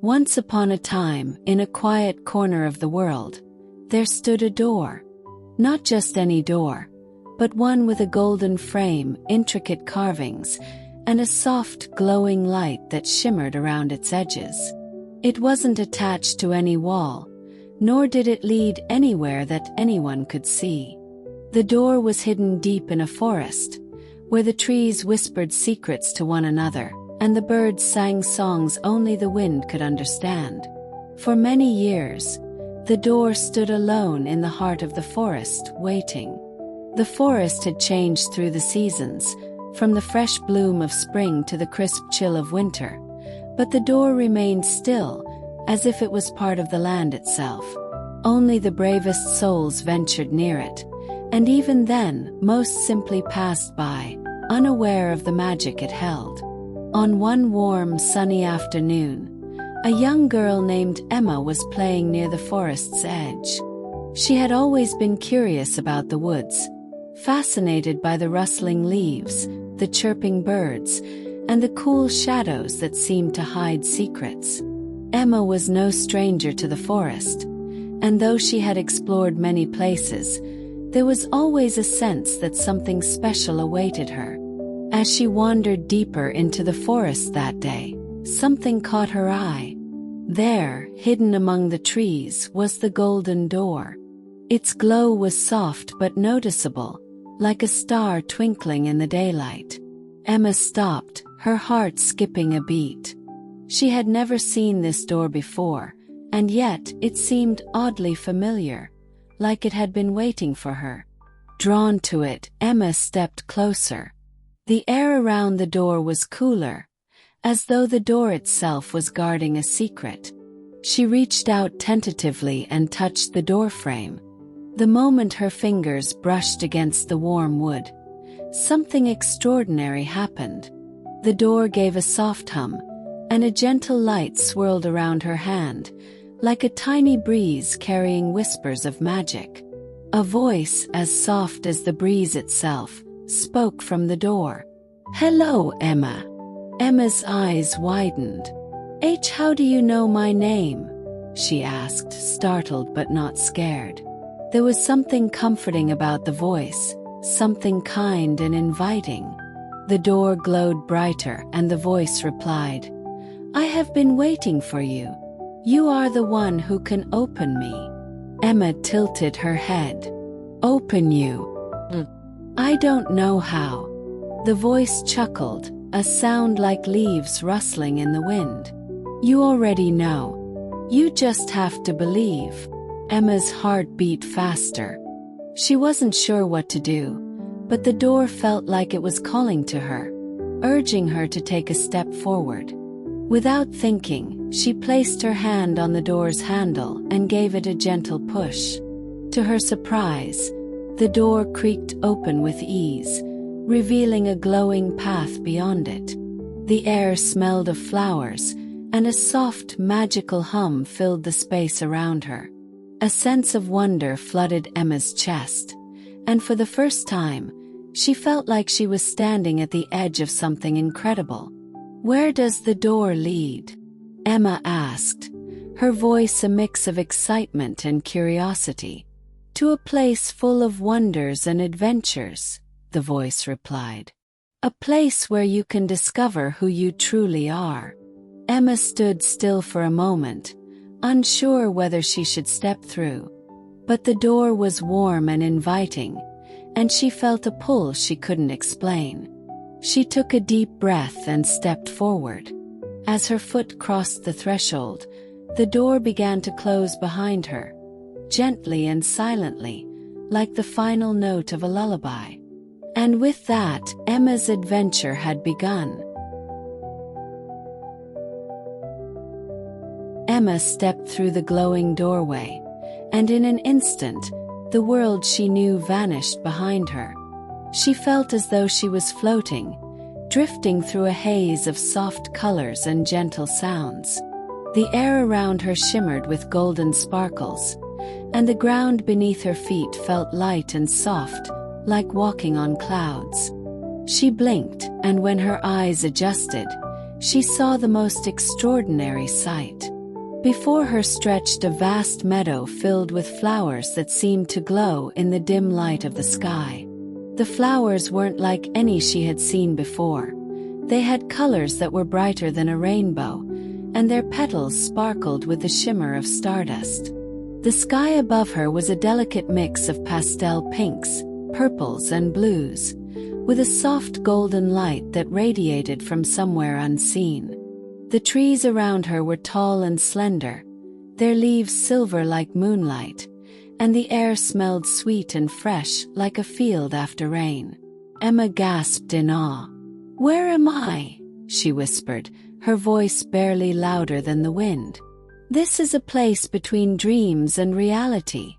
Once upon a time, in a quiet corner of the world, there stood a door. Not just any door, but one with a golden frame, intricate carvings, and a soft, glowing light that shimmered around its edges. It wasn't attached to any wall, nor did it lead anywhere that anyone could see. The door was hidden deep in a forest, where the trees whispered secrets to one another, and the birds sang songs only the wind could understand. For many years, the door stood alone in the heart of the forest, waiting. The forest had changed through the seasons, from the fresh bloom of spring to the crisp chill of winter, but the door remained still, as if it was part of the land itself. Only the bravest souls ventured near it, and even then, most simply passed by, unaware of the magic it held. On one warm, sunny afternoon, a young girl named Emma was playing near the forest's edge. She had always been curious about the woods, fascinated by the rustling leaves, the chirping birds, and the cool shadows that seemed to hide secrets. Emma was no stranger to the forest, and though she had explored many places, there was always a sense that something special awaited her. As she wandered deeper into the forest that day, something caught her eye. There, hidden among the trees, was the golden door. Its glow was soft but noticeable, like a star twinkling in the daylight. Emma stopped, her heart skipping a beat. She had never seen this door before, and yet it seemed oddly familiar, like it had been waiting for her. Drawn to it, Emma stepped closer. The air around the door was cooler, as though the door itself was guarding a secret. She reached out tentatively and touched the doorframe. The moment her fingers brushed against the warm wood, something extraordinary happened. The door gave a soft hum, and a gentle light swirled around her hand, like a tiny breeze carrying whispers of magic. A voice, as soft as the breeze itself, spoke from the door. "Hello, Emma." Emma's eyes widened. "How do you know my name?" she asked, startled but not scared. There was something comforting about the voice, something kind and inviting. The door glowed brighter and the voice replied, "I have been waiting for you. You are the one who can open me." Emma tilted her head. "Open you? I don't know how." The voice chuckled, a sound like leaves rustling in the wind. "You already know. You just have to believe." Emma's heart beat faster. She wasn't sure what to do, but the door felt like it was calling to her, urging her to take a step forward. Without thinking, she placed her hand on the door's handle and gave it a gentle push. To her surprise, the door creaked open with ease, revealing a glowing path beyond it. The air smelled of flowers, and a soft, magical hum filled the space around her. A sense of wonder flooded Emma's chest, and for the first time, she felt like she was standing at the edge of something incredible. "Where does the door lead?" Emma asked, her voice a mix of excitement and curiosity. "To a place full of wonders and adventures," the voice replied. "A place where you can discover who you truly are." Emma stood still for a moment, unsure whether she should step through. But the door was warm and inviting, and she felt a pull she couldn't explain. She took a deep breath and stepped forward. As her foot crossed the threshold, the door began to close behind her, gently and silently, like the final note of a lullaby. And with that, Emma's adventure had begun. Emma stepped through the glowing doorway, and in an instant, the world she knew vanished behind her. She felt as though she was floating, drifting through a haze of soft colors and gentle sounds. The air around her shimmered with golden sparkles, and the ground beneath her feet felt light and soft, like walking on clouds. She blinked, and when her eyes adjusted, she saw the most extraordinary sight. Before her stretched a vast meadow filled with flowers that seemed to glow in the dim light of the sky. The flowers weren't like any she had seen before. They had colors that were brighter than a rainbow, and their petals sparkled with the shimmer of stardust. The sky above her was a delicate mix of pastel pinks, purples and blues, with a soft golden light that radiated from somewhere unseen. The trees around her were tall and slender, their leaves silver like moonlight, and the air smelled sweet and fresh like a field after rain. Emma gasped in awe. "Where am I?" she whispered, her voice barely louder than the wind. "This is a place between dreams and reality,"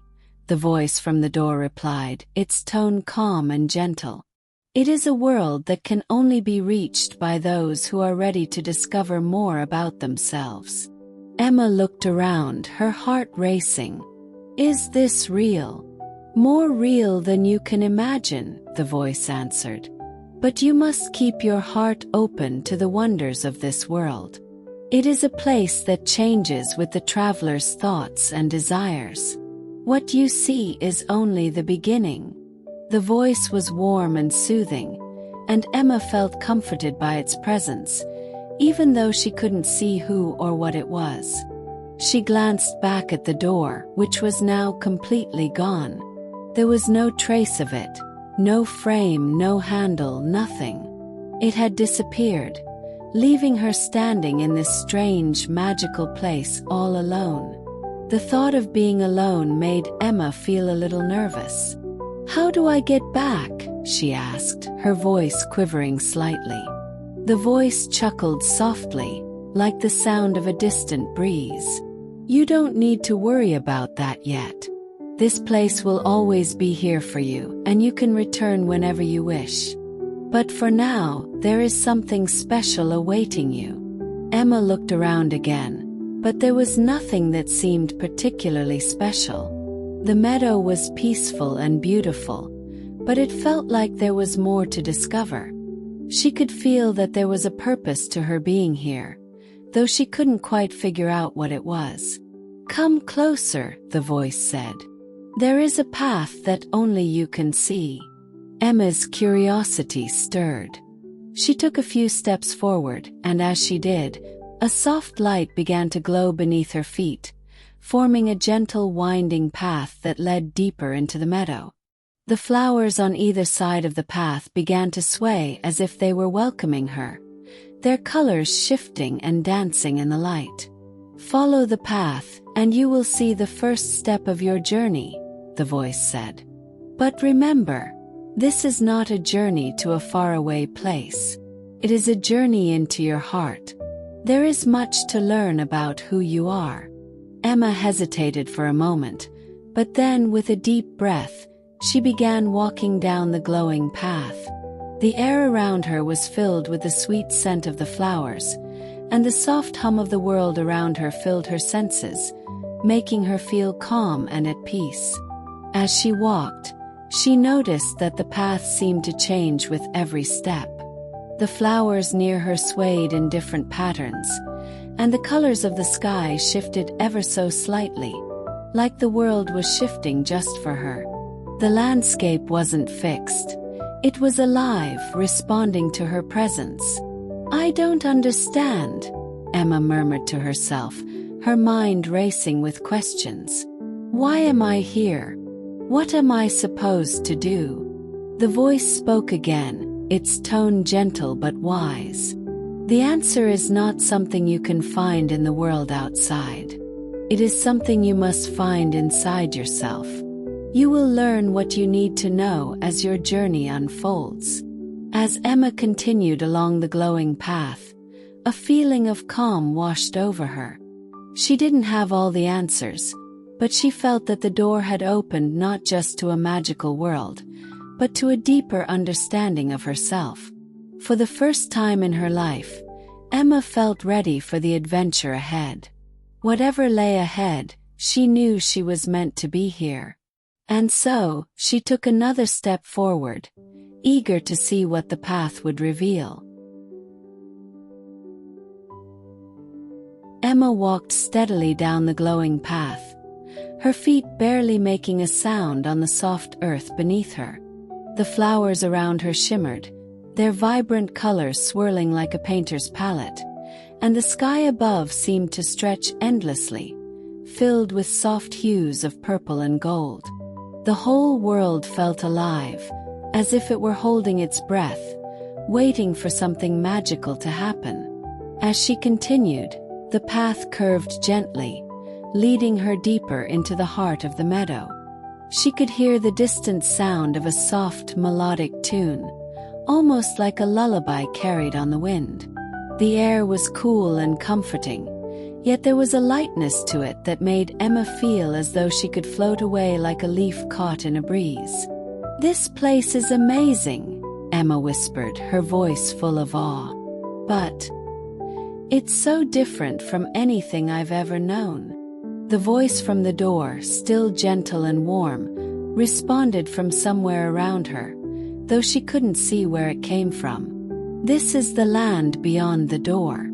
the voice from the door replied, its tone calm and gentle. "It is a world that can only be reached by those who are ready to discover more about themselves." Emma looked around, her heart racing. "Is this real?" "More real than you can imagine," the voice answered. "But you must keep your heart open to the wonders of this world. It is a place that changes with the traveler's thoughts and desires. What you see is only the beginning." The voice was warm and soothing, and Emma felt comforted by its presence, even though she couldn't see who or what it was. She glanced back at the door, which was now completely gone. There was no trace of it. No frame, no handle, nothing. It had disappeared, leaving her standing in this strange, magical place all alone. The thought of being alone made Emma feel a little nervous. "How do I get back?" she asked, her voice quivering slightly. The voice chuckled softly, like the sound of a distant breeze. "You don't need to worry about that yet. This place will always be here for you, and you can return whenever you wish. But for now, there is something special awaiting you." Emma looked around again, but there was nothing that seemed particularly special. The meadow was peaceful and beautiful, but it felt like there was more to discover. She could feel that there was a purpose to her being here, though she couldn't quite figure out what it was. "Come closer," the voice said. "There is a path that only you can see." Emma's curiosity stirred. She took a few steps forward, and as she did, a soft light began to glow beneath her feet, forming a gentle winding path that led deeper into the meadow. The flowers on either side of the path began to sway as if they were welcoming her, their colors shifting and dancing in the light. "Follow the path, and you will see the first step of your journey," the voice said. "But remember, this is not a journey to a faraway place. It is a journey into your heart. There is much to learn about who you are." Emma hesitated for a moment, but then with a deep breath, she began walking down the glowing path. The air around her was filled with the sweet scent of the flowers, and the soft hum of the world around her filled her senses, making her feel calm and at peace. As she walked, she noticed that the path seemed to change with every step. The flowers near her swayed in different patterns, and the colors of the sky shifted ever so slightly, like the world was shifting just for her. The landscape wasn't fixed. It was alive, responding to her presence. "I don't understand," Emma murmured to herself, her mind racing with questions. "Why am I here? What am I supposed to do?" The voice spoke again, its tone gentle but wise. "The answer is not something you can find in the world outside. It is something you must find inside yourself. You will learn what you need to know as your journey unfolds." As Emma continued along the glowing path, a feeling of calm washed over her. She didn't have all the answers, but she felt that the door had opened not just to a magical world, but to a deeper understanding of herself. For the first time in her life, Emma felt ready for the adventure ahead. Whatever lay ahead, she knew she was meant to be here. And so, she took another step forward, eager to see what the path would reveal. Emma walked steadily down the glowing path, her feet barely making a sound on the soft earth beneath her. The flowers around her shimmered, their vibrant colors swirling like a painter's palette, and the sky above seemed to stretch endlessly, filled with soft hues of purple and gold. The whole world felt alive, as if it were holding its breath, waiting for something magical to happen. As she continued, the path curved gently, leading her deeper into the heart of the meadow. She could hear the distant sound of a soft, melodic tune, almost like a lullaby carried on the wind. The air was cool and comforting, yet there was a lightness to it that made Emma feel as though she could float away like a leaf caught in a breeze. "This place is amazing," Emma whispered, her voice full of awe. "But it's so different from anything I've ever known." The voice from the door, still gentle and warm, responded from somewhere around her, though she couldn't see where it came from. "This is the land beyond the door.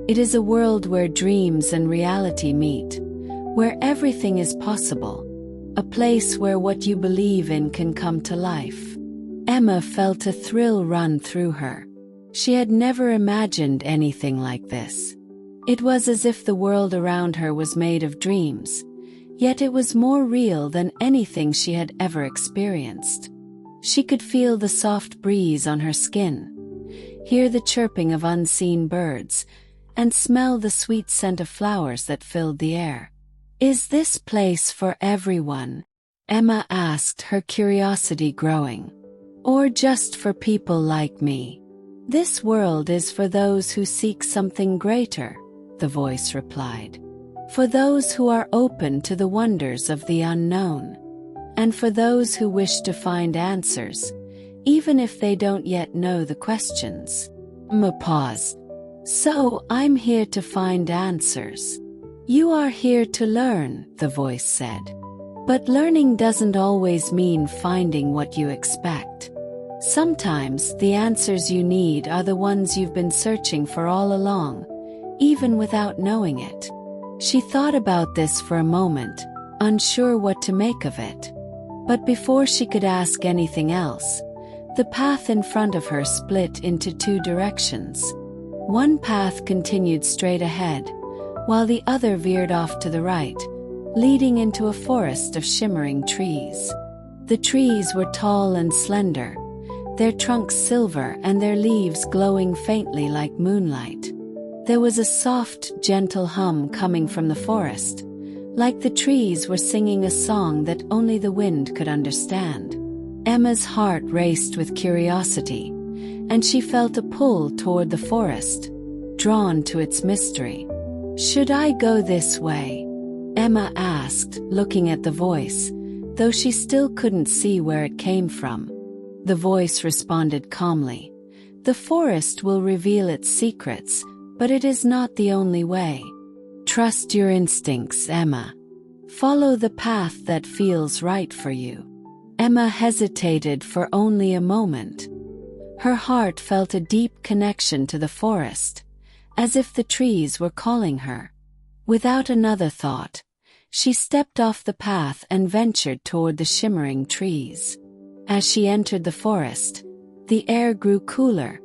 It is a world where dreams and reality meet, where everything is possible, a place where what you believe in can come to life." Emma felt a thrill run through her. She had never imagined anything like this. It was as if the world around her was made of dreams, yet it was more real than anything she had ever experienced. She could feel the soft breeze on her skin, hear the chirping of unseen birds, and smell the sweet scent of flowers that filled the air. "Is this place for everyone?" Emma asked, her curiosity growing. "Or just for people like me?" "This world is for those who seek something greater," the voice replied. "For those who are open to the wonders of the unknown. And for those who wish to find answers, even if they don't yet know the questions." Emma paused. "So, I'm here to find answers." "You are here to learn," the voice said. "But learning doesn't always mean finding what you expect. Sometimes the answers you need are the ones you've been searching for all along, even without knowing it." She thought about this for a moment, unsure what to make of it. But before she could ask anything else, the path in front of her split into two directions. One path continued straight ahead, while the other veered off to the right, leading into a forest of shimmering trees. The trees were tall and slender, their trunks silver and their leaves glowing faintly like moonlight. There was a soft, gentle hum coming from the forest, like the trees were singing a song that only the wind could understand. Emma's heart raced with curiosity, and she felt a pull toward the forest, drawn to its mystery. "Should I go this way?" Emma asked, looking at the voice, though she still couldn't see where it came from. The voice responded calmly, "The forest will reveal its secrets, but it is not the only way. Trust your instincts, Emma. Follow the path that feels right for you." Emma hesitated for only a moment. Her heart felt a deep connection to the forest, as if the trees were calling her. Without another thought, she stepped off the path and ventured toward the shimmering trees. As she entered the forest, the air grew cooler,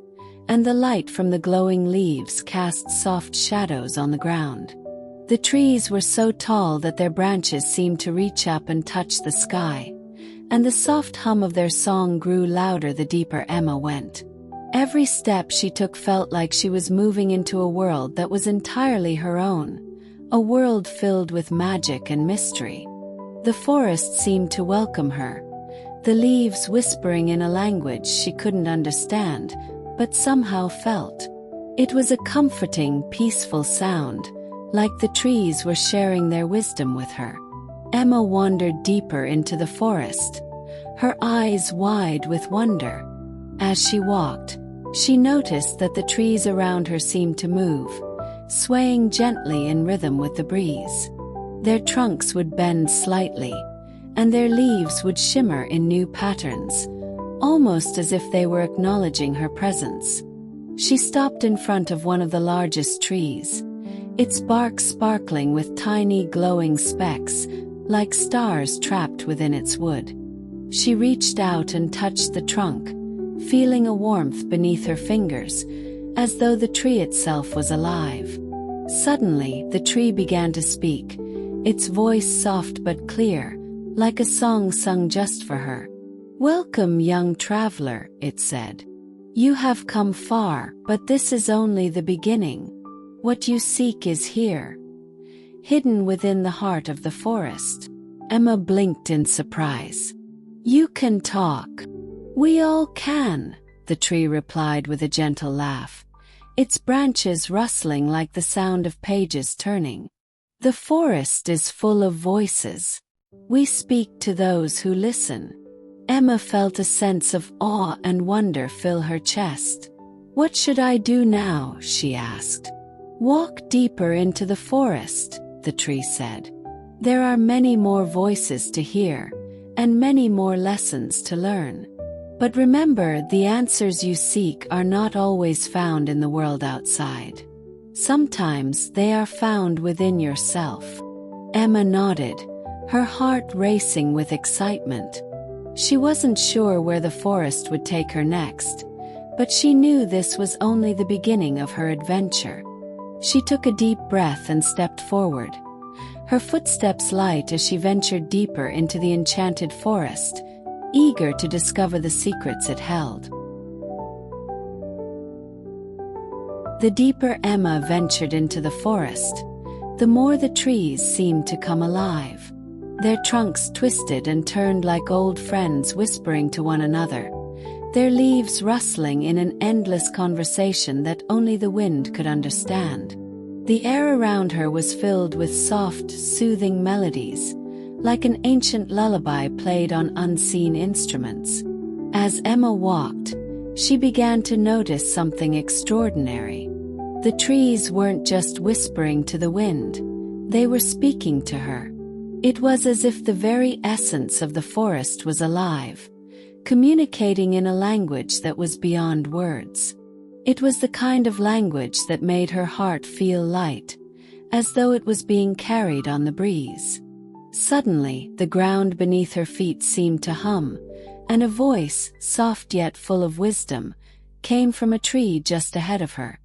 and the light from the glowing leaves cast soft shadows on the ground. The trees were so tall that their branches seemed to reach up and touch the sky, and the soft hum of their song grew louder the deeper Emma went. Every step she took felt like she was moving into a world that was entirely her own, a world filled with magic and mystery. The forest seemed to welcome her, the leaves whispering in a language she couldn't understand, but somehow felt. It was a comforting, peaceful sound, like the trees were sharing their wisdom with her. Emma wandered deeper into the forest, her eyes wide with wonder. As she walked, she noticed that the trees around her seemed to move, swaying gently in rhythm with the breeze. Their trunks would bend slightly, and their leaves would shimmer in new patterns, almost as if they were acknowledging her presence. She stopped in front of one of the largest trees, its bark sparkling with tiny glowing specks, like stars trapped within its wood. She reached out and touched the trunk, feeling a warmth beneath her fingers, as though the tree itself was alive. Suddenly, the tree began to speak, its voice soft but clear, like a song sung just for her. "Welcome, young traveler," it said. "You have come far, but this is only the beginning. What you seek is here, hidden within the heart of the forest." Emma blinked in surprise. "You can talk." "We all can," the tree replied with a gentle laugh, its branches rustling like the sound of pages turning. "The forest is full of voices. We speak to those who listen." Emma felt a sense of awe and wonder fill her chest. "What should I do now?" she asked. "Walk deeper into the forest," the tree said. "There are many more voices to hear, and many more lessons to learn. But remember, the answers you seek are not always found in the world outside. Sometimes they are found within yourself." Emma nodded, her heart racing with excitement. She wasn't sure where the forest would take her next, but she knew this was only the beginning of her adventure. She took a deep breath and stepped forward, her footsteps light as she ventured deeper into the enchanted forest, eager to discover the secrets it held. The deeper Emma ventured into the forest, the more the trees seemed to come alive. Their trunks twisted and turned like old friends whispering to one another, their leaves rustling in an endless conversation that only the wind could understand. The air around her was filled with soft, soothing melodies, like an ancient lullaby played on unseen instruments. As Emma walked, she began to notice something extraordinary. The trees weren't just whispering to the wind, they were speaking to her. It was as if the very essence of the forest was alive, communicating in a language that was beyond words. It was the kind of language that made her heart feel light, as though it was being carried on the breeze. Suddenly, the ground beneath her feet seemed to hum, and a voice, soft yet full of wisdom, came from a tree just ahead of her.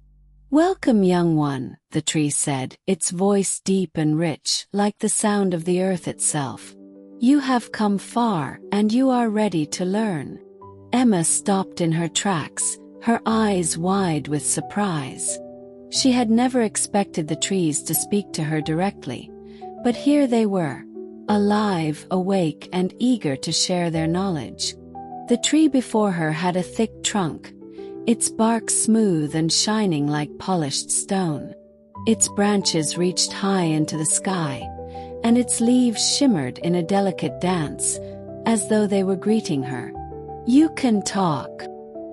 "Welcome, young one," the tree said, its voice deep and rich, like the sound of the earth itself. "You have come far, and you are ready to learn." Emma stopped in her tracks, her eyes wide with surprise. She had never expected the trees to speak to her directly, but here they were, alive, awake, and eager to share their knowledge. The tree before her had a thick trunk, its bark smooth and shining like polished stone. Its branches reached high into the sky, and its leaves shimmered in a delicate dance, as though they were greeting her. "You can talk?"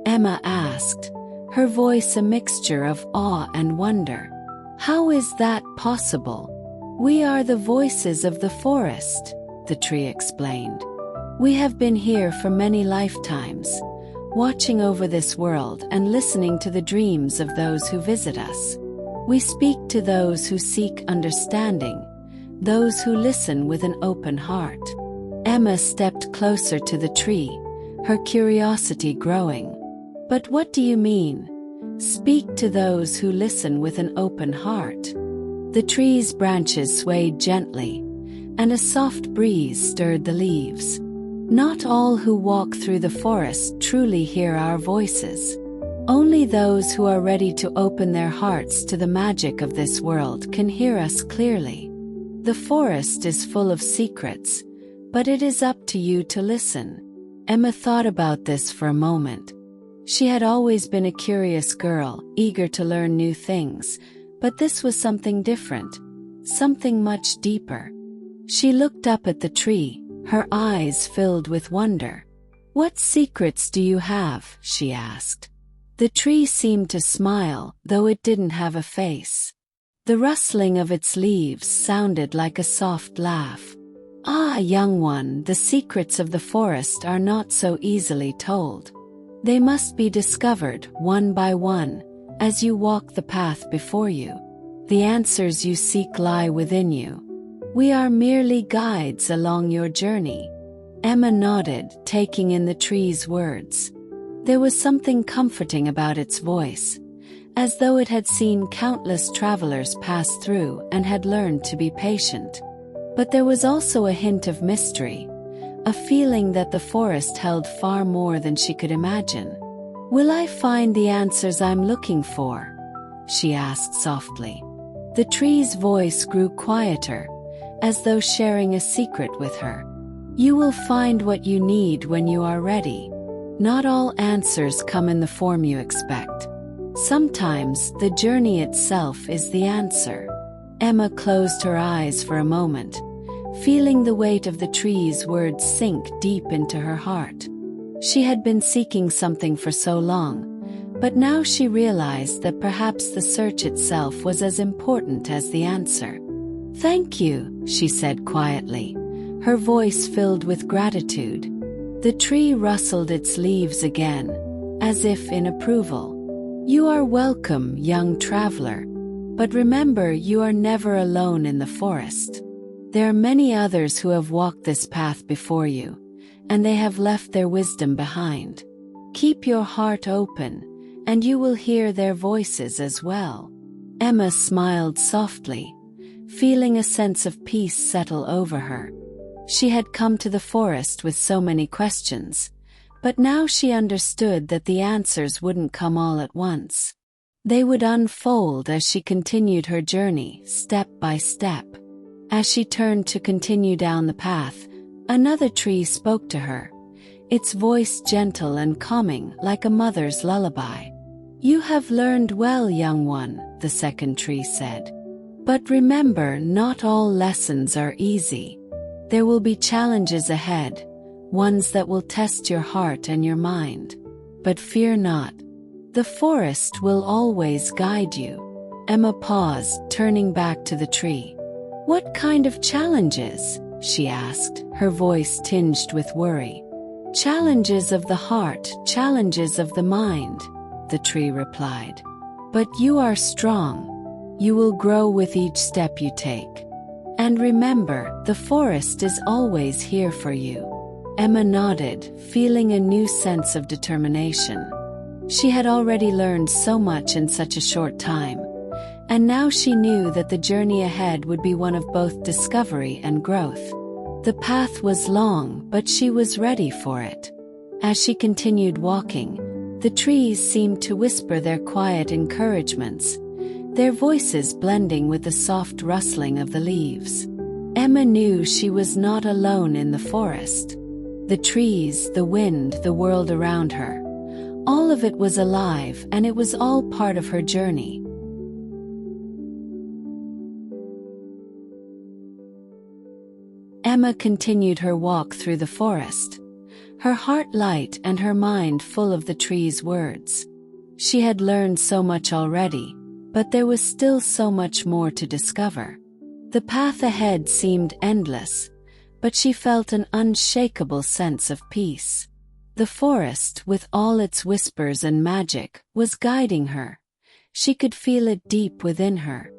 Emma asked, her voice a mixture of awe and wonder. "How is that possible?" "We are the voices of the forest," the tree explained. "We have been here for many lifetimes, watching over this world and listening to the dreams of those who visit us. We speak to those who seek understanding, those who listen with an open heart." Emma stepped closer to the tree, her curiosity growing. "But what do you mean? Speak to those who listen with an open heart." The tree's branches swayed gently, and a soft breeze stirred the leaves. "Not all who walk through the forest truly hear our voices. Only those who are ready to open their hearts to the magic of this world can hear us clearly. The forest is full of secrets, but it is up to you to listen." Emma thought about this for a moment. She had always been a curious girl, eager to learn new things, but this was something different, something much deeper. She looked up at the tree, her eyes filled with wonder. "What secrets do you have?" she asked. The tree seemed to smile, though it didn't have a face. The rustling of its leaves sounded like a soft laugh. "Ah, young one, the secrets of the forest are not so easily told. They must be discovered one by one, as you walk the path before you. The answers you seek lie within you. We are merely guides along your journey." Emma nodded, taking in the tree's words. There was something comforting about its voice, as though it had seen countless travelers pass through and had learned to be patient. But there was also a hint of mystery, a feeling that the forest held far more than she could imagine. "Will I find the answers I'm looking for?" she asked softly. The tree's voice grew quieter, as though sharing a secret with her. "You will find what you need when you are ready. Not all answers come in the form you expect. Sometimes the journey itself is the answer." Emma closed her eyes for a moment, feeling the weight of the tree's words sink deep into her heart. She had been seeking something for so long, but now she realized that perhaps the search itself was as important as the answer. "Thank you," she said quietly, her voice filled with gratitude. The tree rustled its leaves again, as if in approval. "You are welcome, young traveler. But remember, you are never alone in the forest. There are many others who have walked this path before you, and they have left their wisdom behind. Keep your heart open, and you will hear their voices as well." Emma smiled softly, feeling a sense of peace settle over her. She had come to the forest with so many questions, but now she understood that the answers wouldn't come all at once. They would unfold as she continued her journey, step by step. As she turned to continue down the path, another tree spoke to her, its voice gentle and calming like a mother's lullaby. "You have learned well, young one," the second tree said. "But remember, not all lessons are easy. There will be challenges ahead, ones that will test your heart and your mind. But fear not. The forest will always guide you." Emma paused, turning back to the tree. "What kind of challenges?" she asked, her voice tinged with worry. "Challenges of the heart, challenges of the mind," the tree replied. "But you are strong. You will grow with each step you take. And remember, the forest is always here for you." Emma nodded, feeling a new sense of determination. She had already learned so much in such a short time, and now she knew that the journey ahead would be one of both discovery and growth. The path was long, but she was ready for it. As she continued walking, the trees seemed to whisper their quiet encouragements, their voices blending with the soft rustling of the leaves. Emma knew she was not alone in the forest. The trees, the wind, the world around her, all of it was alive, and it was all part of her journey. Emma continued her walk through the forest, her heart light and her mind full of the tree's words. She had learned so much already, but there was still so much more to discover. The path ahead seemed endless, but she felt an unshakable sense of peace. The forest, with all its whispers and magic, was guiding her. She could feel it deep within her.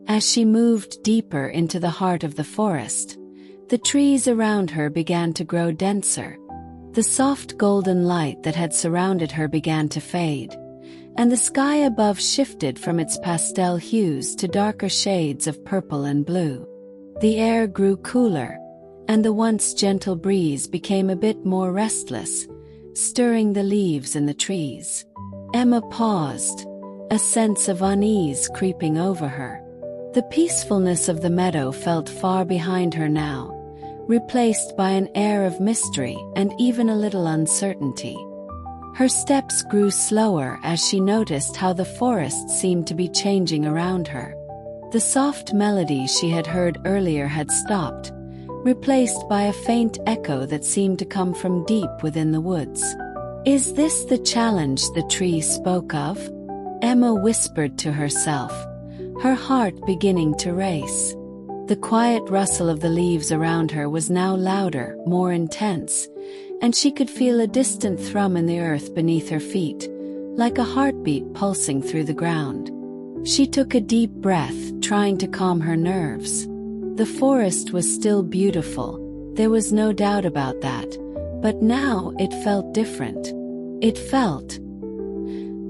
As she moved deeper into the heart of the forest, the trees around her began to grow denser. The soft golden light that had surrounded her began to fade, and the sky above shifted from its pastel hues to darker shades of purple and blue. The air grew cooler, and the once gentle breeze became a bit more restless, stirring the leaves in the trees. Emma paused, a sense of unease creeping over her. The peacefulness of the meadow felt far behind her now, replaced by an air of mystery and even a little uncertainty. Her steps grew slower as she noticed how the forest seemed to be changing around her. The soft melodies she had heard earlier had stopped, replaced by a faint echo that seemed to come from deep within the woods. "Is this the challenge the tree spoke of?" Emma whispered to herself, her heart beginning to race. The quiet rustle of the leaves around her was now louder, more intense, and she could feel a distant thrum in the earth beneath her feet, like a heartbeat pulsing through the ground. She took a deep breath, trying to calm her nerves. The forest was still beautiful, there was no doubt about that, but now it felt different. It felt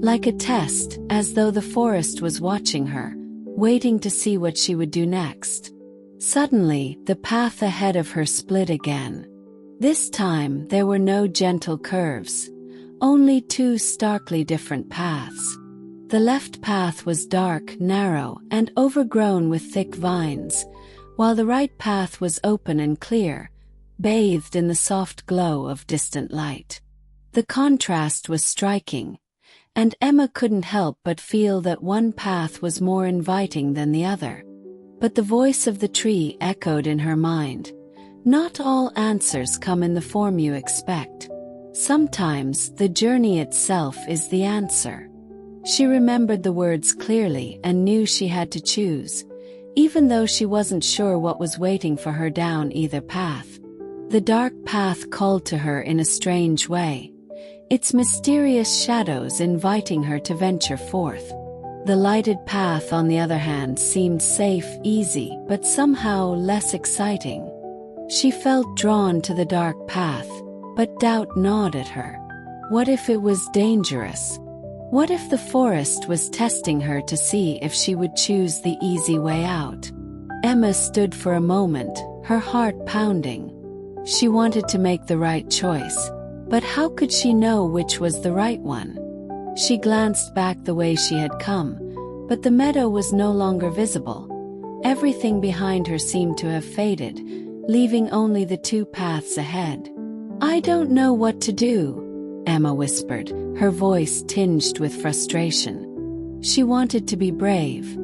like a test, as though the forest was watching her, waiting to see what she would do next. Suddenly, the path ahead of her split again. This time, there were no gentle curves, only two starkly different paths. The left path was dark, narrow, and overgrown with thick vines, while the right path was open and clear, bathed in the soft glow of distant light. The contrast was striking, and Emma couldn't help but feel that one path was more inviting than the other. But the voice of the tree echoed in her mind. Not all answers come in the form you expect. Sometimes the journey itself is the answer. She remembered the words clearly and knew she had to choose, even though she wasn't sure what was waiting for her down either path. The dark path called to her in a strange way, its mysterious shadows inviting her to venture forth. The lighted path, on the other hand, seemed safe, easy, but somehow less exciting. She felt drawn to the dark path, but doubt gnawed at her. What if it was dangerous? What if the forest was testing her to see if she would choose the easy way out? Emma stood for a moment, her heart pounding. She wanted to make the right choice, but how could she know which was the right one? She glanced back the way she had come, but the meadow was no longer visible. Everything behind her seemed to have faded, leaving only the two paths ahead. "I don't know what to do," Emma whispered, her voice tinged with frustration. She wanted to be brave,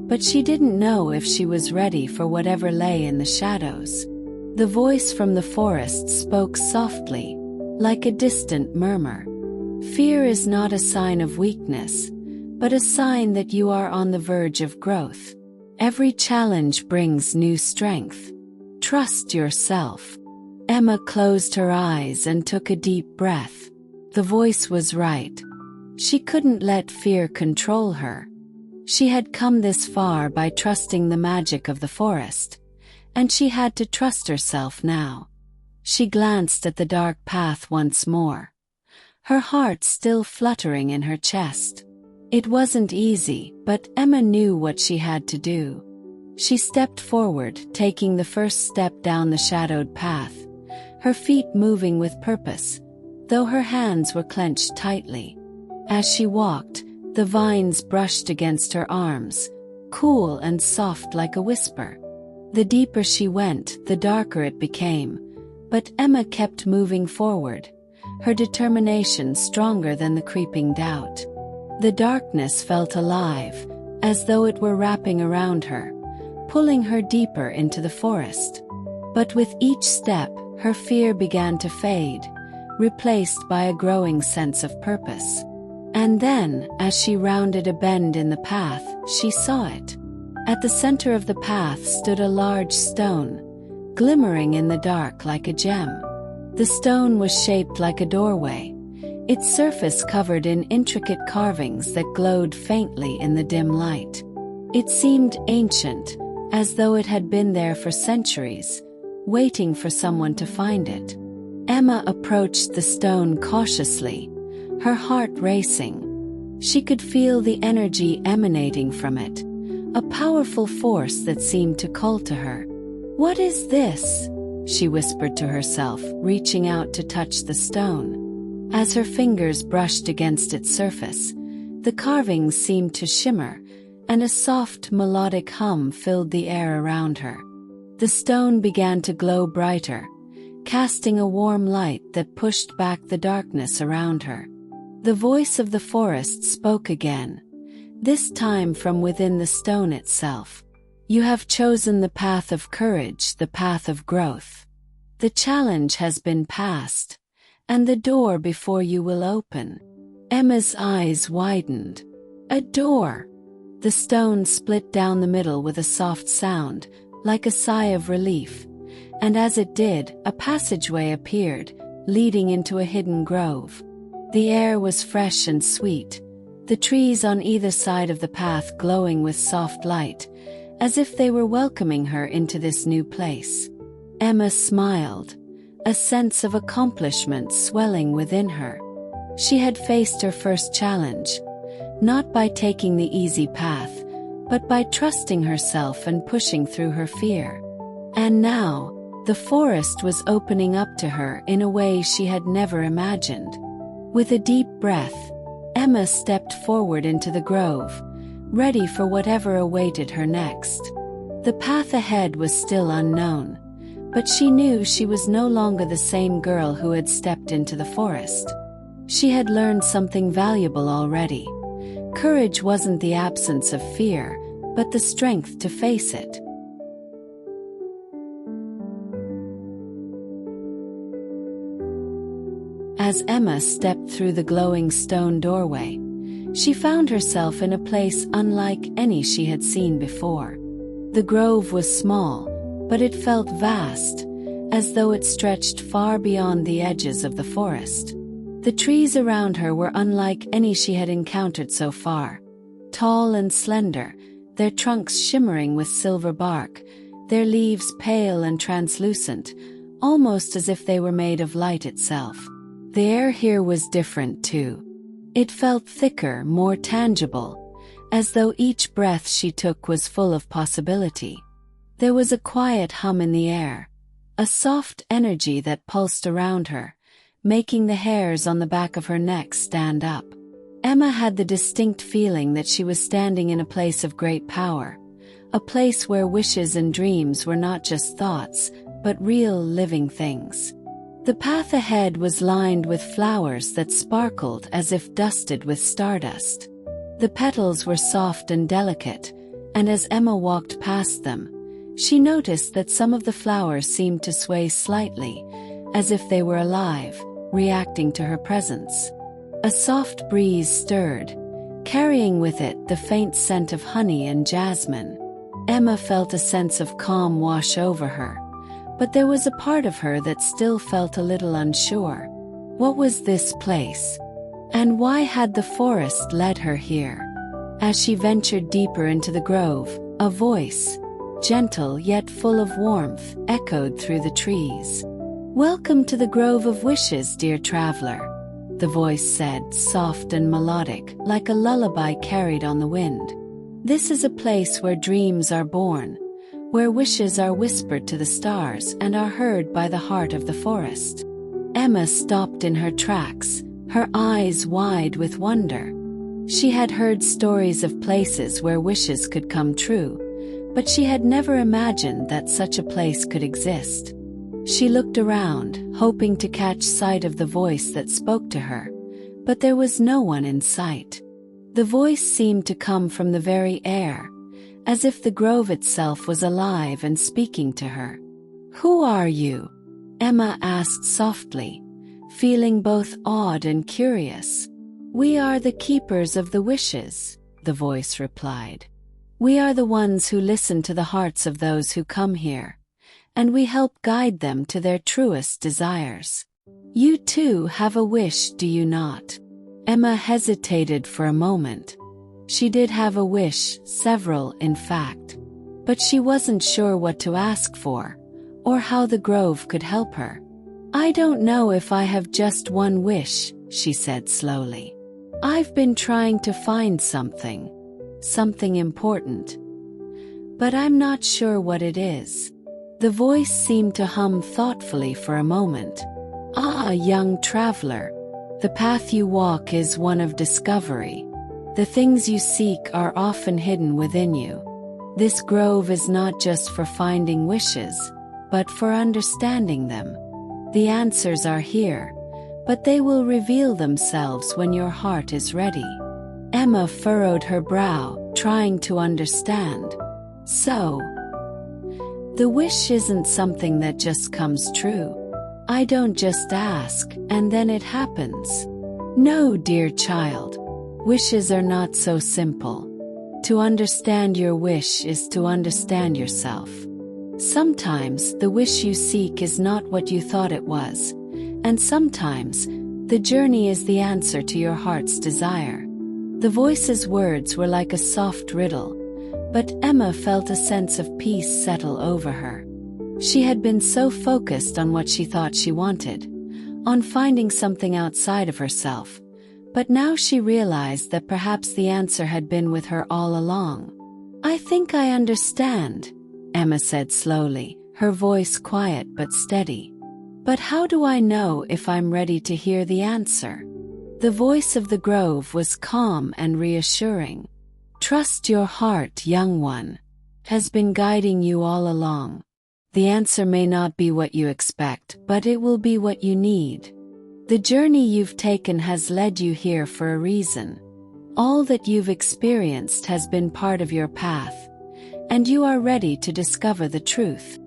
but she didn't know if she was ready for whatever lay in the shadows. The voice from the forest spoke softly, like a distant murmur. "Fear is not a sign of weakness, but a sign that you are on the verge of growth. Every challenge brings new strength. Trust yourself." Emma closed her eyes and took a deep breath. The voice was right. She couldn't let fear control her. She had come this far by trusting the magic of the forest, and she had to trust herself now. She glanced at the dark path once more, her heart still fluttering in her chest. It wasn't easy, but Emma knew what she had to do. She stepped forward, taking the first step down the shadowed path, her feet moving with purpose, though her hands were clenched tightly. As she walked, the vines brushed against her arms, cool and soft like a whisper. The deeper she went, the darker it became, but Emma kept moving forward, her determination stronger than the creeping doubt. The darkness felt alive, as though it were wrapping around her, pulling her deeper into the forest. But with each step, her fear began to fade, replaced by a growing sense of purpose. And then, as she rounded a bend in the path, she saw it. At the center of the path stood a large stone, glimmering in the dark like a gem. The stone was shaped like a doorway, its surface covered in intricate carvings that glowed faintly in the dim light. It seemed ancient, as though it had been there for centuries, waiting for someone to find it. Emma approached the stone cautiously, her heart racing. She could feel the energy emanating from it, a powerful force that seemed to call to her. "What is this?" she whispered to herself, reaching out to touch the stone. As her fingers brushed against its surface, the carvings seemed to shimmer, and a soft melodic hum filled the air around her. The stone began to glow brighter, casting a warm light that pushed back the darkness around her. The voice of the forest spoke again, this time from within the stone itself. "You have chosen the path of courage, the path of growth. The challenge has been passed, and the door before you will open." Emma's eyes widened. A door! The stone split down the middle with a soft sound, like a sigh of relief, and as it did, a passageway appeared, leading into a hidden grove. The air was fresh and sweet, the trees on either side of the path glowing with soft light, as if they were welcoming her into this new place. Emma smiled, a sense of accomplishment swelling within her. She had faced her first challenge, not by taking the easy path, but by trusting herself and pushing through her fear. And now, the forest was opening up to her in a way she had never imagined. With a deep breath, Emma stepped forward into the grove, ready for whatever awaited her next. The path ahead was still unknown, but she knew she was no longer the same girl who had stepped into the forest. She had learned something valuable already. Courage wasn't the absence of fear, but the strength to face it. As Emma stepped through the glowing stone doorway, she found herself in a place unlike any she had seen before. The grove was small, but it felt vast, as though it stretched far beyond the edges of the forest. The trees around her were unlike any she had encountered so far. Tall and slender, their trunks shimmering with silver bark, their leaves pale and translucent, almost as if they were made of light itself. The air here was different too. It felt thicker, more tangible, as though each breath she took was full of possibility. There was a quiet hum in the air, a soft energy that pulsed around her, making the hairs on the back of her neck stand up. Emma had the distinct feeling that she was standing in a place of great power, a place where wishes and dreams were not just thoughts, but real living things. The path ahead was lined with flowers that sparkled as if dusted with stardust. The petals were soft and delicate, and as Emma walked past them, she noticed that some of the flowers seemed to sway slightly, as if they were alive, reacting to her presence. A soft breeze stirred, carrying with it the faint scent of honey and jasmine. Emma felt a sense of calm wash over her, but there was a part of her that still felt a little unsure. What was this place? And why had the forest led her here? As she ventured deeper into the grove, a voice, gentle yet full of warmth, echoed through the trees. "Welcome to the Grove of Wishes, dear traveler," the voice said, soft and melodic, like a lullaby carried on the wind. "This is a place where dreams are born, where wishes are whispered to the stars and are heard by the heart of the forest." Emma stopped in her tracks, her eyes wide with wonder. She had heard stories of places where wishes could come true, but she had never imagined that such a place could exist. She looked around, hoping to catch sight of the voice that spoke to her, but there was no one in sight. The voice seemed to come from the very air, as if the grove itself was alive and speaking to her. "Who are you?" Emma asked softly, feeling both awed and curious. "We are the keepers of the wishes," the voice replied. "We are the ones who listen to the hearts of those who come here, and we help guide them to their truest desires. You too have a wish, do you not?" Emma hesitated for a moment. She did have a wish, several in fact, but she wasn't sure what to ask for, or how the grove could help her. "I don't know if I have just one wish," she said slowly. "I've been trying to find something important, but I'm not sure what it is." The voice seemed to hum thoughtfully for a moment. "Ah, young traveler, the path you walk is one of discovery. The things you seek are often hidden within you. This grove is not just for finding wishes, but for understanding them. The answers are here, but they will reveal themselves when your heart is ready." Emma furrowed her brow, trying to understand. "So, the wish isn't something that just comes true. I don't just ask, and then it happens." "No, dear child. Wishes are not so simple. To understand your wish is to understand yourself. Sometimes the wish you seek is not what you thought it was, and sometimes the journey is the answer to your heart's desire. The voice's words were like a soft riddle, but Emma felt a sense of peace settle over her. She had been so focused on what she thought she wanted, on finding something outside of herself, but now she realized that perhaps the answer had been with her all along. "I think I understand," Emma said slowly, her voice quiet but steady. "But how do I know if I'm ready to hear the answer?" The voice of the grove was calm and reassuring. "Trust your heart, young one. It has been guiding you all along. The answer may not be what you expect, but it will be what you need. The journey you've taken has led you here for a reason. All that you've experienced has been part of your path, and you are ready to discover the truth."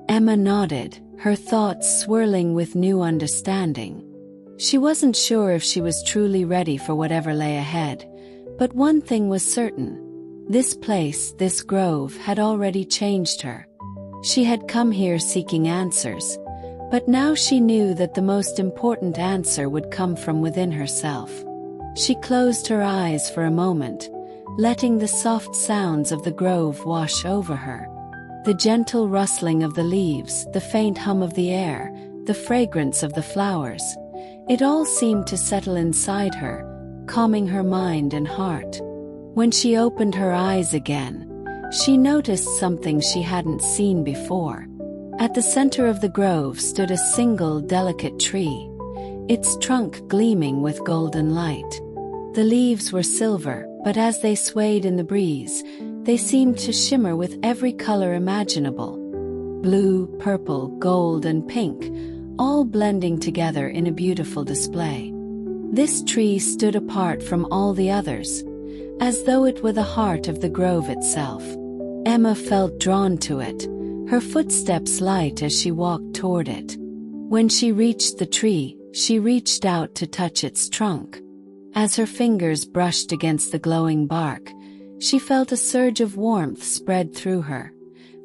Emma nodded, her thoughts swirling with new understanding. She wasn't sure if she was truly ready for whatever lay ahead, but one thing was certain. This place, this grove, had already changed her. She had come here seeking answers, but now she knew that the most important answer would come from within herself. She closed her eyes for a moment, letting the soft sounds of the grove wash over her. The gentle rustling of the leaves, the faint hum of the air, the fragrance of the flowers. It all seemed to settle inside her, calming her mind and heart. When she opened her eyes again, she noticed something she hadn't seen before. At the center of the grove stood a single delicate tree, its trunk gleaming with golden light. The leaves were silver, but as they swayed in the breeze, they seemed to shimmer with every color imaginable. Blue, purple, gold, and pink, all blending together in a beautiful display. This tree stood apart from all the others, as though it were the heart of the grove itself. Emma felt drawn to it, her footsteps light as she walked toward it. When she reached the tree, she reached out to touch its trunk. As her fingers brushed against the glowing bark, she felt a surge of warmth spread through her,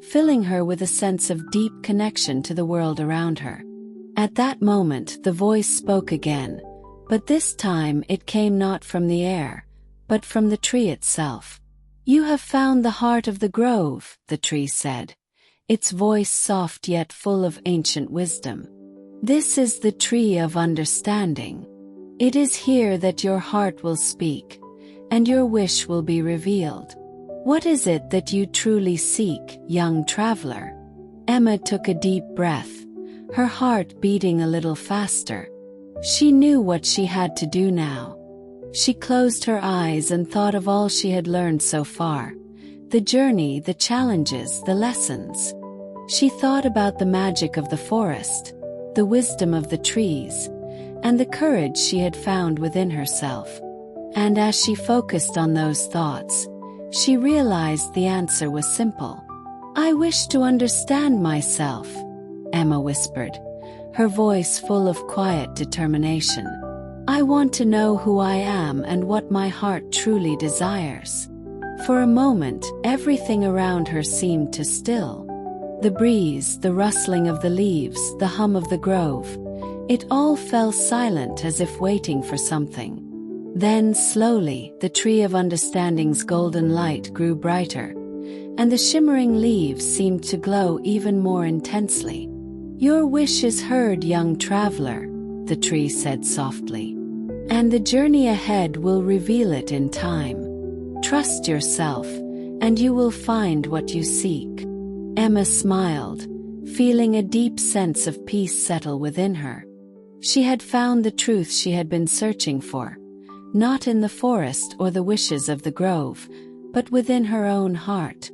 filling her with a sense of deep connection to the world around her. At that moment, the voice spoke again, but this time it came not from the air, but from the tree itself. "You have found the heart of the grove," the tree said, its voice soft yet full of ancient wisdom. "This is the tree of understanding. It is here that your heart will speak, and your wish will be revealed. What is it that you truly seek, young traveler?" Emma took a deep breath, her heart beating a little faster. She knew what she had to do now. She closed her eyes and thought of all she had learned so far. The journey, the challenges, the lessons. She thought about the magic of the forest, the wisdom of the trees, and the courage she had found within herself. And as she focused on those thoughts, she realized the answer was simple. "I wish to understand myself," Emma whispered, her voice full of quiet determination. "I want to know who I am and what my heart truly desires." For a moment, everything around her seemed to still. The breeze, the rustling of the leaves, the hum of the grove, it all fell silent as if waiting for something. Then, slowly, the tree of understanding's golden light grew brighter, and the shimmering leaves seemed to glow even more intensely. "Your wish is heard, young traveler," the tree said softly, "and the journey ahead will reveal it in time. Trust yourself, and you will find what you seek." Emma smiled, feeling a deep sense of peace settle within her. She had found the truth she had been searching for, not in the forest or the wishes of the grove, but within her own heart.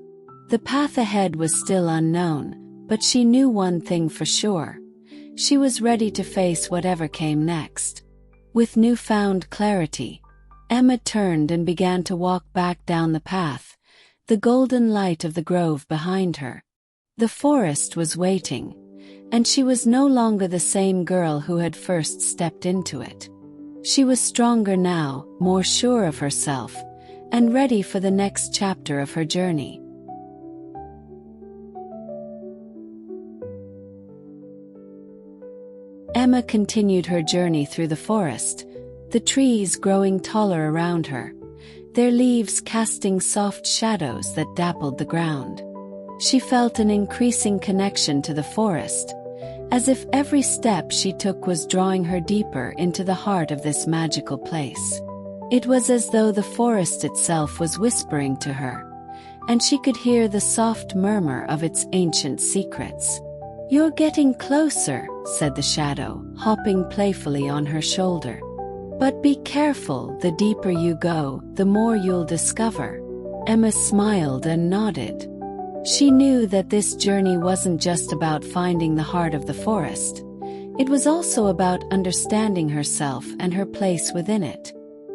The path ahead was still unknown, but she knew one thing for sure. She was ready to face whatever came next. With newfound clarity, Emma turned and began to walk back down the path, the golden light of the grove behind her. The forest was waiting, and she was no longer the same girl who had first stepped into it. She was stronger now, more sure of herself, and ready for the next chapter of her journey. Emma continued her journey through the forest, the trees growing taller around her, their leaves casting soft shadows that dappled the ground. She felt an increasing connection to the forest, as if every step she took was drawing her deeper into the heart of this magical place. It was as though the forest itself was whispering to her, and she could hear the soft murmur of its ancient secrets. "You're getting closer," said the shadow, hopping playfully on her shoulder. "But be careful, the deeper you go, the more you'll discover." Emma smiled and nodded. She knew that this journey wasn't just about finding the heart of the forest. It was also about understanding herself and her place within it.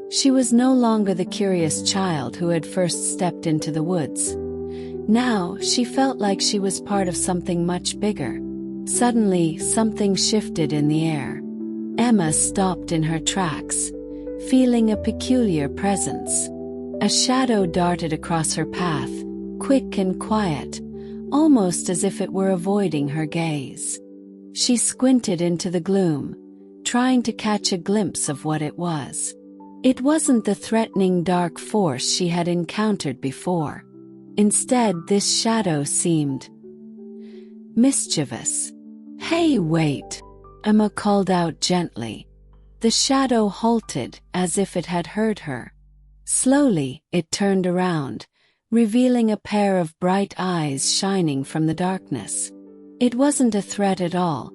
She was no longer the curious child who had first stepped into the woods. Now, she felt like she was part of something much bigger. Suddenly, something shifted in the air. Emma stopped in her tracks, feeling a peculiar presence. A shadow darted across her path, quick and quiet, almost as if it were avoiding her gaze. She squinted into the gloom, trying to catch a glimpse of what it was. It wasn't the threatening dark force she had encountered before. Instead, this shadow seemed mischievous. "Hey, wait!" Emma called out gently. The shadow halted, as if it had heard her. Slowly, it turned around, revealing a pair of bright eyes shining from the darkness. It wasn't a threat at all,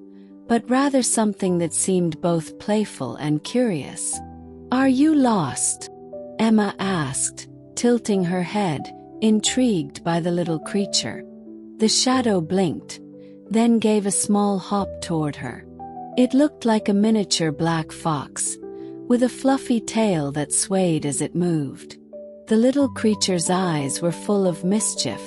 but rather something that seemed both playful and curious. "Are you lost?" Emma asked, tilting her head, intrigued by the little creature. The shadow blinked, then gave a small hop toward her. It looked like a miniature black fox, with a fluffy tail that swayed as it moved. The little creature's eyes were full of mischief,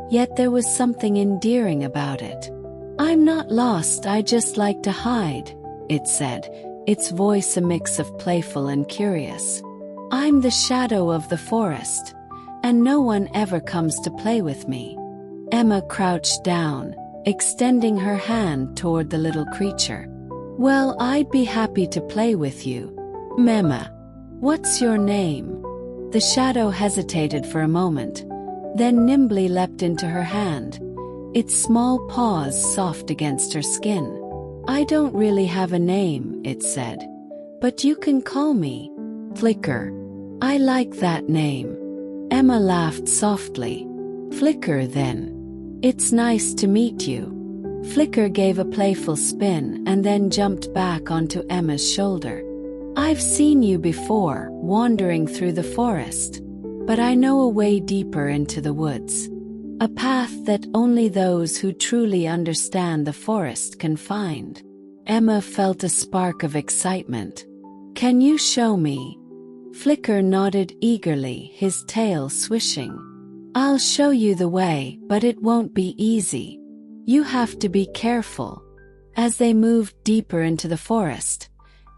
yet there was something endearing about it. "I'm not lost, I just like to hide," it said, its voice a mix of playful and curious. "I'm the shadow of the forest, and no one ever comes to play with me." Emma crouched down, extending her hand toward the little creature. "Well, I'd be happy to play with you. Emma, what's your name?" The shadow hesitated for a moment, then nimbly leapt into her hand, its small paws soft against her skin. "I don't really have a name," it said, "but you can call me Flicker. I like that name." Emma laughed softly. "Flicker, then. It's nice to meet you." Flicker gave a playful spin and then jumped back onto Emma's shoulder. "I've seen you before, wandering through the forest. But I know a way deeper into the woods. A path that only those who truly understand the forest can find." Emma felt a spark of excitement. "Can you show me?" Flicker nodded eagerly, his tail swishing. "I'll show you the way, but it won't be easy. You have to be careful." As they moved deeper into the forest,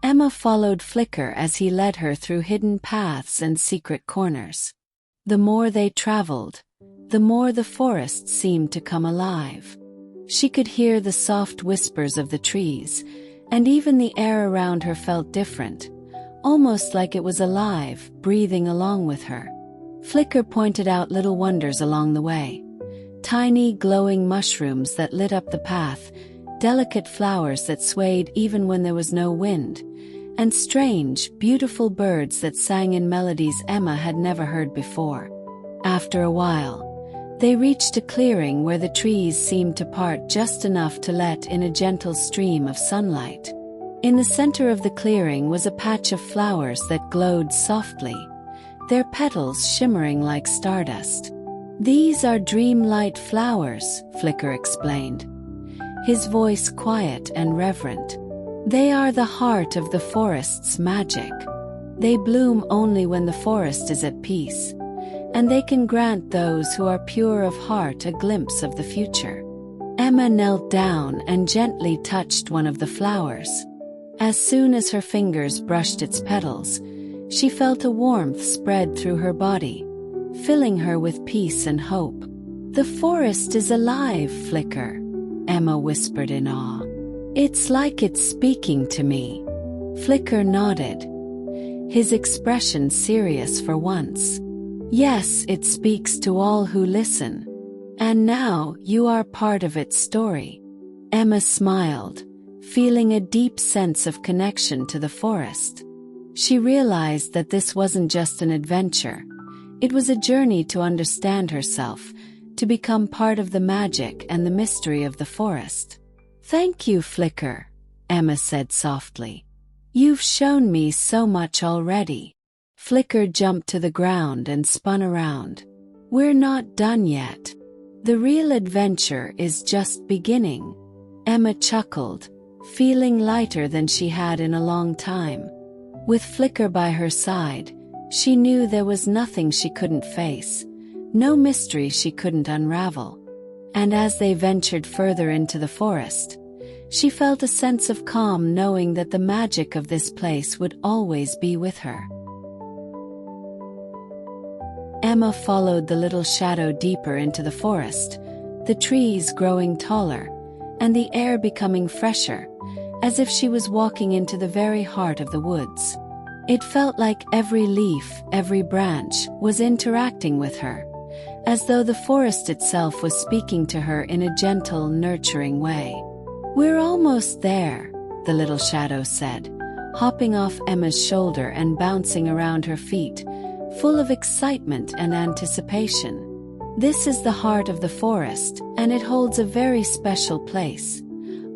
Emma followed Flicker as he led her through hidden paths and secret corners. The more they traveled, the more the forest seemed to come alive. She could hear the soft whispers of the trees, and even the air around her felt different, almost like it was alive, breathing along with her. Flicker pointed out little wonders along the way. Tiny, glowing mushrooms that lit up the path, delicate flowers that swayed even when there was no wind, and strange, beautiful birds that sang in melodies Emma had never heard before. After a while, they reached a clearing where the trees seemed to part just enough to let in a gentle stream of sunlight. In the center of the clearing was a patch of flowers that glowed softly, their petals shimmering like stardust. "These are dreamlight flowers," Flicker explained, his voice quiet and reverent. "They are the heart of the forest's magic. They bloom only when the forest is at peace, and they can grant those who are pure of heart a glimpse of the future." Emma knelt down and gently touched one of the flowers. As soon as her fingers brushed its petals, she felt a warmth spread through her body, filling her with peace and hope. "The forest is alive, Flicker," Emma whispered in awe. "It's like it's speaking to me." Flicker nodded. his expression serious for once. "Yes, it speaks to all who listen. And now you are part of its story." Emma smiled, feeling a deep sense of connection to the forest. She realized that this wasn't just an adventure. It was a journey to understand herself, to become part of the magic and the mystery of the forest. "Thank you, Flicker," Emma said softly. "You've shown me so much already." Flicker jumped to the ground and spun around. "We're not done yet. The real adventure is just beginning." Emma chuckled, feeling lighter than she had in a long time. With Flicker by her side, she knew there was nothing she couldn't face, no mystery she couldn't unravel. And as they ventured further into the forest, she felt a sense of calm knowing that the magic of this place would always be with her. Emma followed the little shadow deeper into the forest, the trees growing taller, and the air becoming fresher, as if she was walking into the very heart of the woods. It felt like every leaf, every branch, was interacting with her, as though the forest itself was speaking to her in a gentle, nurturing way. "We're almost there," the little shadow said, hopping off Emma's shoulder and bouncing around her feet, full of excitement and anticipation. This is the heart of the forest, and it holds a very special place.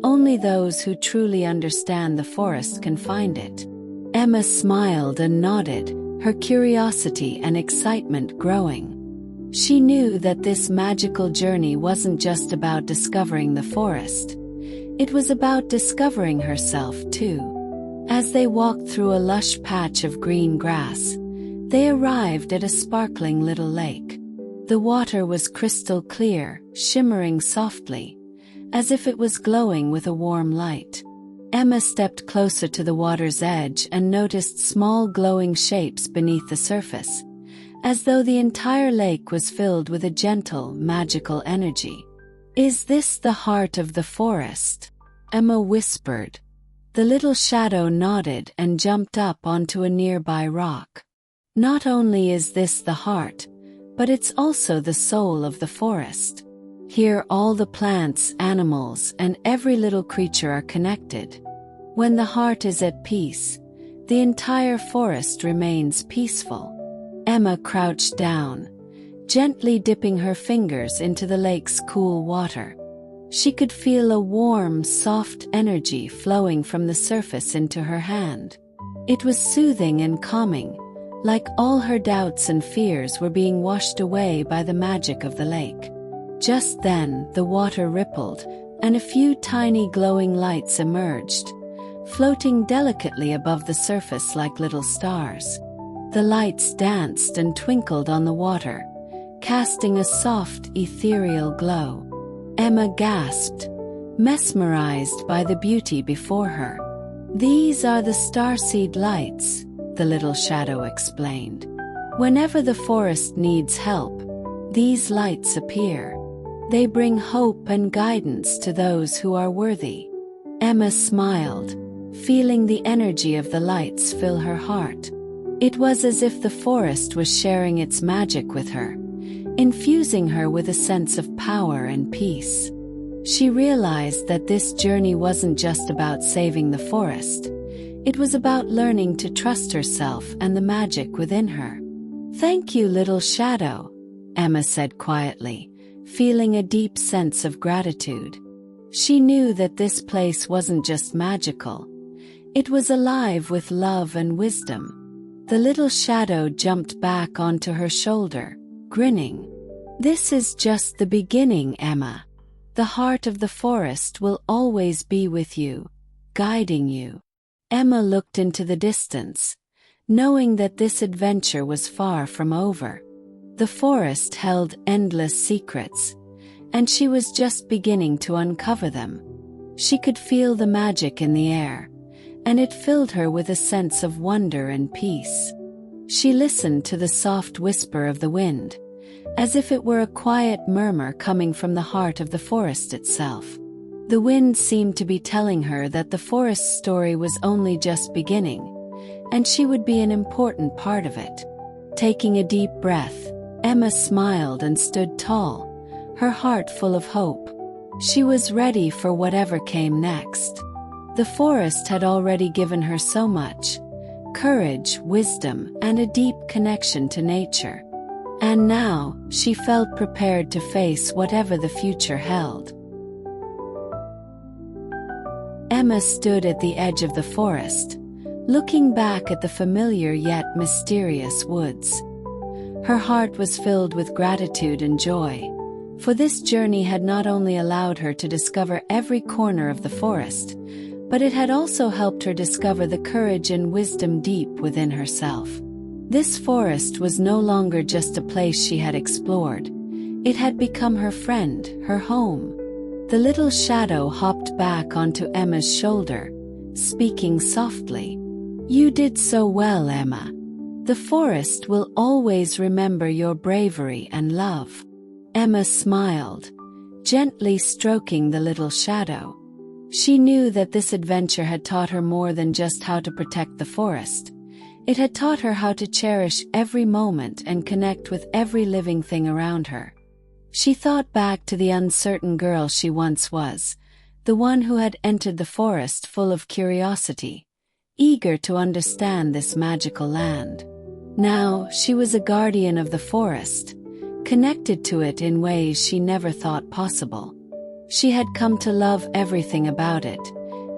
Only those who truly understand the forest can find it. Emma smiled and nodded, her curiosity and excitement growing. She knew that this magical journey wasn't just about discovering the forest. It was about discovering herself too. As they walked through a lush patch of green grass, they arrived at a sparkling little lake. The water was crystal clear, shimmering softly, as if it was glowing with a warm light. Emma stepped closer to the water's edge and noticed small glowing shapes beneath the surface, as though the entire lake was filled with a gentle, magical energy. "Is this the heart of the forest?" Emma whispered. The little shadow nodded and jumped up onto a nearby rock. "Not only is this the heart, but it's also the soul of the forest. Here all the plants, animals, and every little creature are connected. When the heart is at peace, the entire forest remains peaceful." Emma crouched down, gently dipping her fingers into the lake's cool water. She could feel a warm, soft energy flowing from the surface into her hand. It was soothing and calming, like all her doubts and fears were being washed away by the magic of the lake. Just then, the water rippled, and a few tiny glowing lights emerged, floating delicately above the surface like little stars. The lights danced and twinkled on the water, casting a soft, ethereal glow. Emma gasped, mesmerized by the beauty before her. "These are the starseed lights," the little shadow explained. "Whenever the forest needs help, these lights appear. They bring hope and guidance to those who are worthy." Emma smiled, feeling the energy of the lights fill her heart. It was as if the forest was sharing its magic with her, infusing her with a sense of power and peace. She realized that this journey wasn't just about saving the forest. It was about learning to trust herself and the magic within her. "Thank you, little shadow," Emma said quietly, feeling a deep sense of gratitude. She knew that this place wasn't just magical. It was alive with love and wisdom. The little shadow jumped back onto her shoulder, grinning. "This is just the beginning, Emma. The heart of the forest will always be with you, guiding you." Emma looked into the distance, knowing that this adventure was far from over. The forest held endless secrets, and she was just beginning to uncover them. She could feel the magic in the air, and it filled her with a sense of wonder and peace. She listened to the soft whisper of the wind, as if it were a quiet murmur coming from the heart of the forest itself. The wind seemed to be telling her that the forest's story was only just beginning, and she would be an important part of it. Taking a deep breath, Emma smiled and stood tall, her heart full of hope. She was ready for whatever came next. The forest had already given her so much: courage, wisdom, and a deep connection to nature. And now, she felt prepared to face whatever the future held. Emma stood at the edge of the forest, looking back at the familiar yet mysterious woods. Her heart was filled with gratitude and joy, for this journey had not only allowed her to discover every corner of the forest, but it had also helped her discover the courage and wisdom deep within herself. This forest was no longer just a place she had explored. It had become her friend, her home. The little shadow hopped back onto Emma's shoulder, speaking softly. "You did so well, Emma. The forest will always remember your bravery and love." Emma smiled, gently stroking the little shadow. She knew that this adventure had taught her more than just how to protect the forest. It had taught her how to cherish every moment and connect with every living thing around her. She thought back to the uncertain girl she once was, the one who had entered the forest full of curiosity, eager to understand this magical land. Now, she was a guardian of the forest, connected to it in ways she never thought possible. She had come to love everything about it,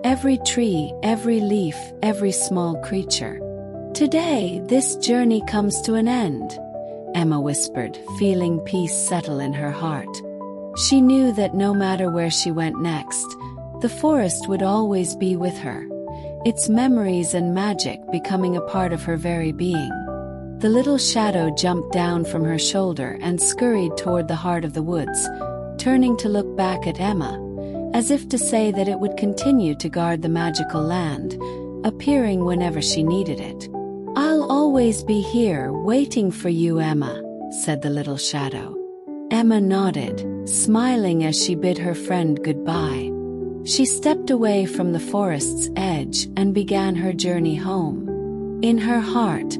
every tree, every leaf, every small creature. "Today, this journey comes to an end," Emma whispered, feeling peace settle in her heart. She knew that no matter where she went next, the forest would always be with her, its memories and magic becoming a part of her very being. The little shadow jumped down from her shoulder and scurried toward the heart of the woods, turning to look back at Emma, as if to say that it would continue to guard the magical land, appearing whenever she needed it. "I'll always be here, waiting for you, Emma," said the little shadow. Emma nodded, smiling as she bid her friend goodbye. She stepped away from the forest's edge and began her journey home. In her heart,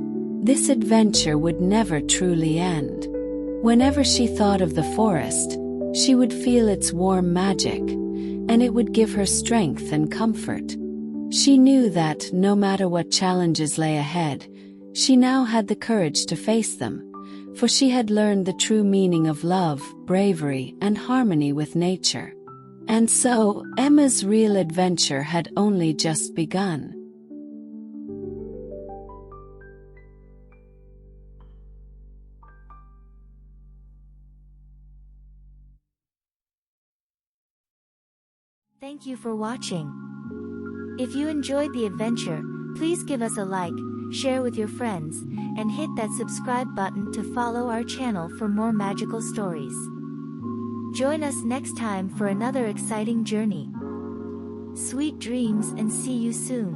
this adventure would never truly end. Whenever she thought of the forest, she would feel its warm magic, and it would give her strength and comfort. She knew that, no matter what challenges lay ahead, she now had the courage to face them, for she had learned the true meaning of love, bravery, and harmony with nature. And so, Emma's real adventure had only just begun. Thank you for watching. If you enjoyed the adventure, please give us a like, share with your friends, and hit that subscribe button to follow our channel for more magical stories. Join us next time for another exciting journey. Sweet dreams and see you soon.